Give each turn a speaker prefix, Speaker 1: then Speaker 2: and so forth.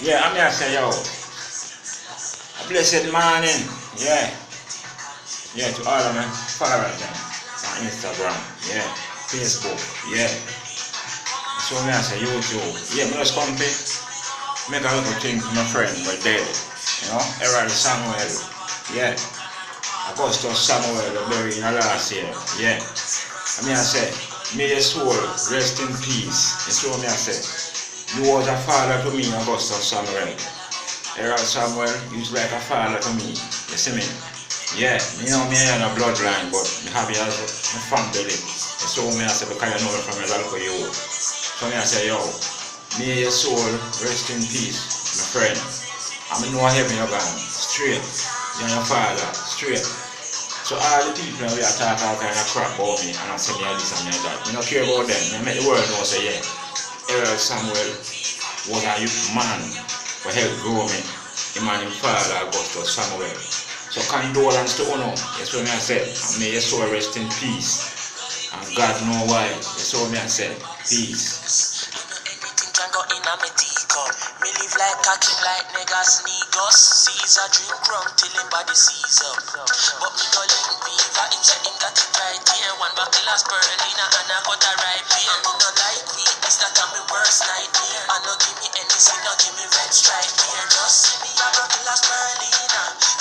Speaker 1: Yeah, I'm here to say, yo, a blessed morning. Yeah, yeah, to all of my followers them on Instagram, yeah, Facebook, yeah. So me I say YouTube. Yeah, me just come pick, make a little thing for my friend, but dead. You know, Errol Samuel, yeah. Augustus Samuel, the buried in the last year, yeah. I mean I say, may your soul rest in peace. And so me I say, you was a father to me, Augustus Samuel. Errol Samuel, you was like a father to me. You see me? Yeah, me know me ain't a bloodline, but me have you as my family. And so me I say, because you know me from a local youth. So me I say, yo, may your soul rest in peace, my friend. I mean, know heaven you're gone, straight. You're your father, straight. So all the people we are talking all kind of crap about me, and I say me this and me that. I don't care about them. I make the world know say, yeah, Errol Samuel was a youth man who helped grow me. Him and his father, Augustus Samuel. So condolence to Uno. That's what I said. And may your soul rest in peace. And God know why. That's what I said. Peace.
Speaker 2: Everything can go in a me teacup. Me live like a king, like niggas sneak us. Caesar drink rum till him body seize up. But me go link beaver, him say him got it right here. One buckle of spirulina and I got a ripe here. Me no like weakness, that a me worst nightmare. And no give me any sin, no give me vex strike here. Just see me a buckle of spirulina.